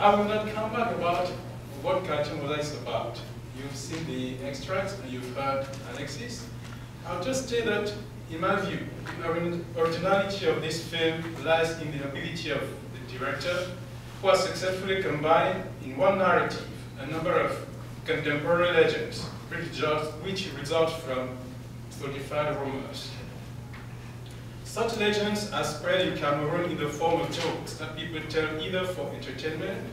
I will not come back about what Quartier Mozart is about. You've seen the extracts and you've heard Alexis. I'll just say that, in my view, the originality of this film lies in the ability of the director, who has successfully combined in one narrative a number of contemporary legends, which result from solidified rumors. Such legends are spread in Cameroon in the form of jokes that people tell either for entertainment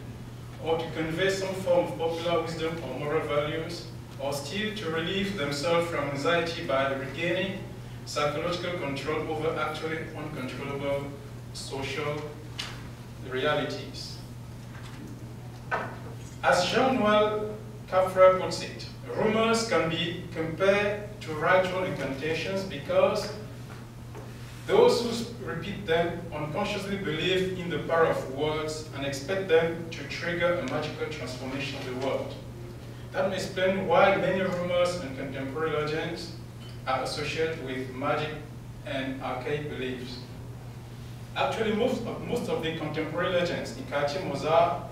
or to convey some form of popular wisdom or moral values, or still to relieve themselves from anxiety by regaining psychological control over actually uncontrollable social realities. As Jean-Noël Caffrey puts it, rumors can be compared to ritual incantations because those who repeat them unconsciously believe in the power of words and expect them to trigger a magical transformation of the world. That may explain why many rumors and contemporary legends are associated with magic and archaic beliefs. Actually, most of the contemporary legends in Quartier Mozart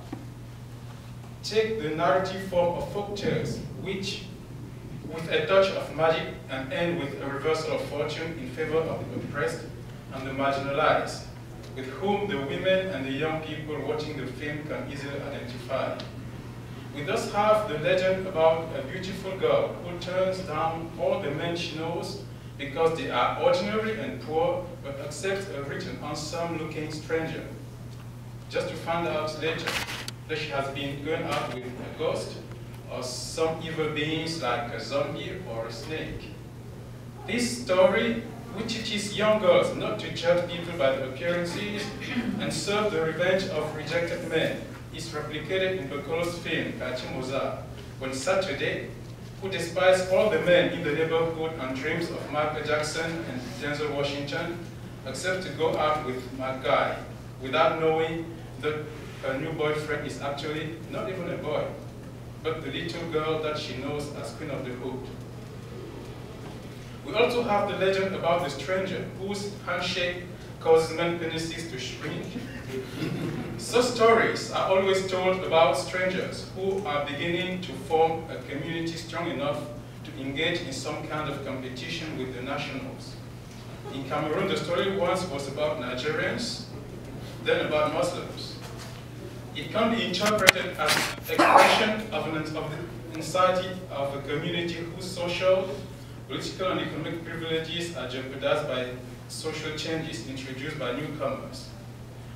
take the narrative form of folk tales, which, with a touch of magic, and end with a reversal of fortune in favor of the oppressed and the marginalized, with whom the women and the young people watching the film can easily identify. We thus have the legend about a beautiful girl who turns down all the men she knows because they are ordinary and poor, but accepts a rich and handsome-looking stranger, just to find out later that she has been going out with a ghost or some evil beings like a zombie or a snake. This story, which teaches young girls not to judge people by their appearances and serve the revenge of rejected men, is replicated in Boccolo's film, Quartier Mozart, when Saturday, who despises all the men in the neighborhood and dreams of Michael Jackson and Denzel Washington, accepts to go out with Mad Guy without knowing that her new boyfriend is actually not even a boy, but the little girl that she knows as Queen of the Hood. We also have the legend about the stranger whose handshake causes men's penises to shrink. Such stories are always told about strangers who are beginning to form a community strong enough to engage in some kind of competition with the nationals. In Cameroon, the story once was about Nigerians, then about Muslims. It can be interpreted as expression of the anxiety of a community whose social, political, and economic privileges are jeopardized by social changes introduced by newcomers.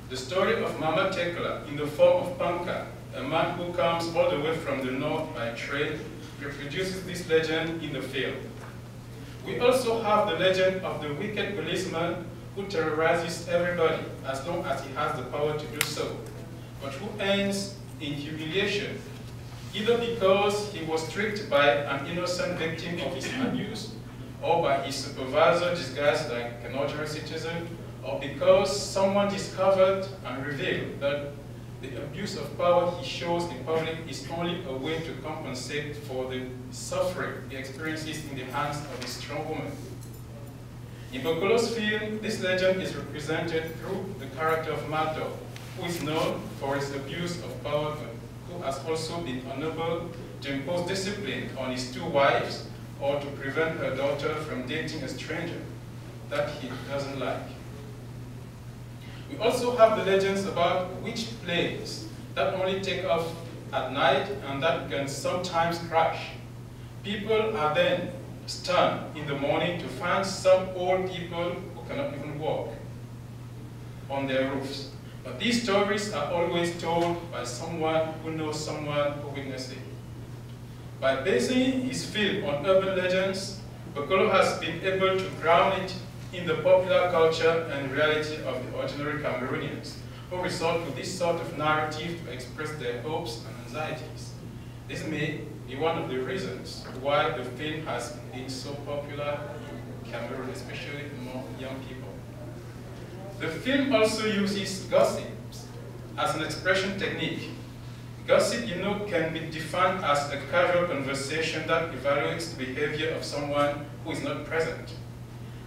The story of Mama Tekla in the form of Panka, a man who comes all the way from the north by trade, reproduces this legend in the film. We also have the legend of the wicked policeman who terrorizes everybody as long as he has the power to do so, but who ends in humiliation, either because he was tricked by an innocent victim of his abuse, or by his supervisor disguised like an ordinary citizen, or because someone discovered and revealed that the abuse of power he shows in public is only a way to compensate for the suffering he experiences in the hands of a strong woman. In Boccolo's film, this legend is represented through the character of Mato, who is known for his abuse of power, but who has also been unable to impose discipline on his two wives or to prevent her daughter from dating a stranger that he doesn't like. We also have the legends about witch planes that only take off at night and that can sometimes crash. People are then stunned in the morning to find some old people who cannot even walk on their roofs. But these stories are always told by someone who knows someone who witnessed it. By basing his film on urban legends, Boccolo has been able to ground it in the popular culture and reality of the ordinary Cameroonians, who resort to this sort of narrative to express their hopes and anxieties. This may be one of the reasons why the film has been so popular in Cameroon, especially among young people. The film also uses gossips as an expression technique. Gossip, can be defined as a casual conversation that evaluates the behavior of someone who is not present.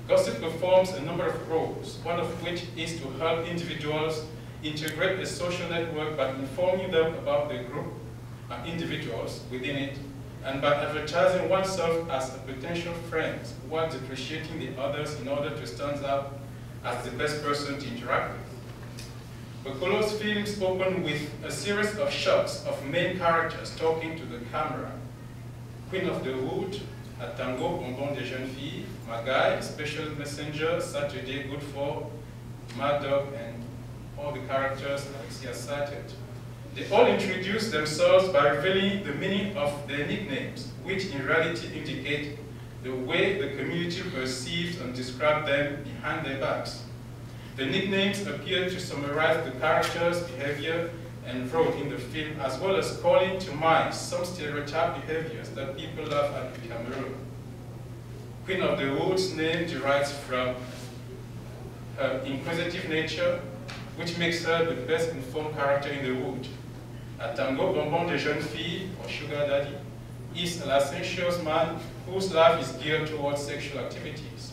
Gossip performs a number of roles, one of which is to help individuals integrate a social network by informing them about the group and individuals within it, and by advertising oneself as a potential friend while depreciating the others in order to stand out as the best person to interact with. Bokolo's films open with a series of shots of main characters talking to the camera. Queen of the Wood, A Tango, Bonbon des Jeunes Filles, Magai, Special Messenger, Saturday, Good For, Mad Dog, and all the characters Alexia cited. They all introduce themselves by revealing the meaning of their nicknames, which in reality indicate the way the community perceives and describes them behind their backs. The nicknames appear to summarize the characters' behavior and role in the film, as well as calling to mind some stereotyped behaviors that people love at Cameroon. Queen of the Wood's name derives from her inquisitive nature, which makes her the best informed character in the wood. A Tango, Bonbon des Jeunes Filles, or Sugar Daddy, is a licentious man whose life is geared towards sexual activities.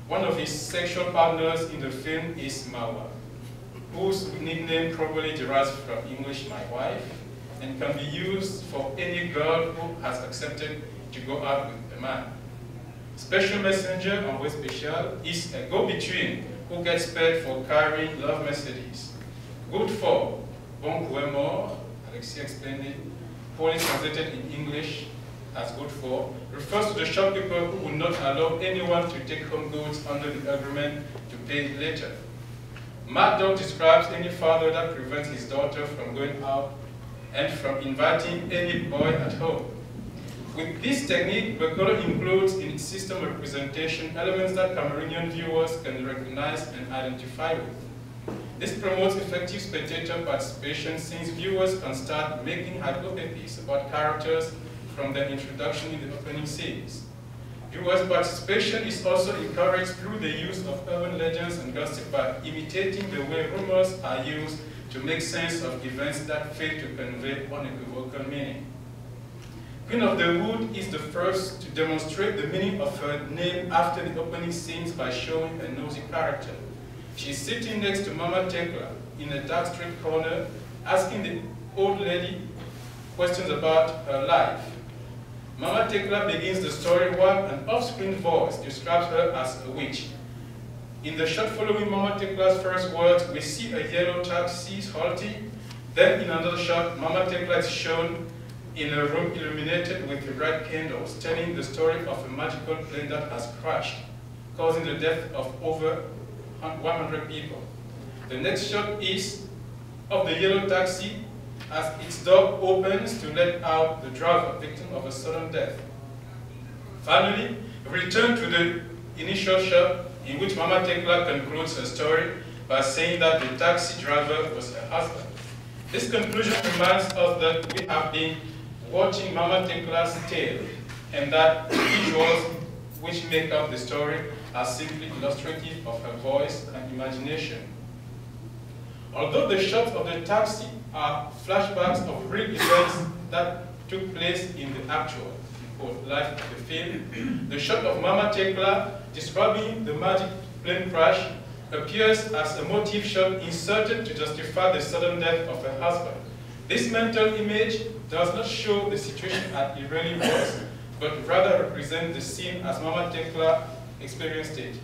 One of his sexual partners in the film is Mawa, whose nickname probably derives from English my wife, and can be used for any girl who has accepted to go out with a man. Special Messenger, envoyé spécial, is a go-between who gets paid for carrying love messages. Good For, Bon Quartier Mozart, Lassi explained it, poorly translated in English as Good For, refers to the shopkeeper who would not allow anyone to take home goods under the agreement to pay later. Mad Dog describes any father that prevents his daughter from going out and from inviting any boy at home. With this technique, Bokolo includes in its system of representation elements that Cameroonian viewers can recognize and identify with. This promotes effective spectator participation since viewers can start making hypotheses about characters from their introduction in the opening scenes. Viewers' participation is also encouraged through the use of urban legends and gossip by imitating the way rumors are used to make sense of events that fail to convey unequivocal meaning. Queen of the Wood is the first to demonstrate the meaning of her name after the opening scenes by showing a nosy character. She is sitting next to Mama Tekla in a dark street corner, asking the old lady questions about her life. Mama Tekla begins the story while an off-screen voice describes her as a witch. In the shot following Mama Tekla's first words, we see a yellow taxi halting. Then in another shot, Mama Tekla is shown in a room illuminated with red candles, telling the story of a magical plane that has crashed, causing the death of over 100 people. The next shot is of the yellow taxi as its door opens to let out the driver, victim of a sudden death. Finally, we return to the initial shot in which Mama Tekla concludes her story by saying that the taxi driver was her husband. This conclusion reminds us that we have been watching Mama Tekla's tale and that the visuals which make up the story are simply illustrative of her voice and imagination. Although the shots of the taxi are flashbacks of real events that took place in the actual life of the film, the shot of Mama Tekla describing the magic plane crash appears as a motif shot inserted to justify the sudden death of her husband. This mental image does not show the situation as it really was, but rather represents the scene as Mama Tekla experienced it.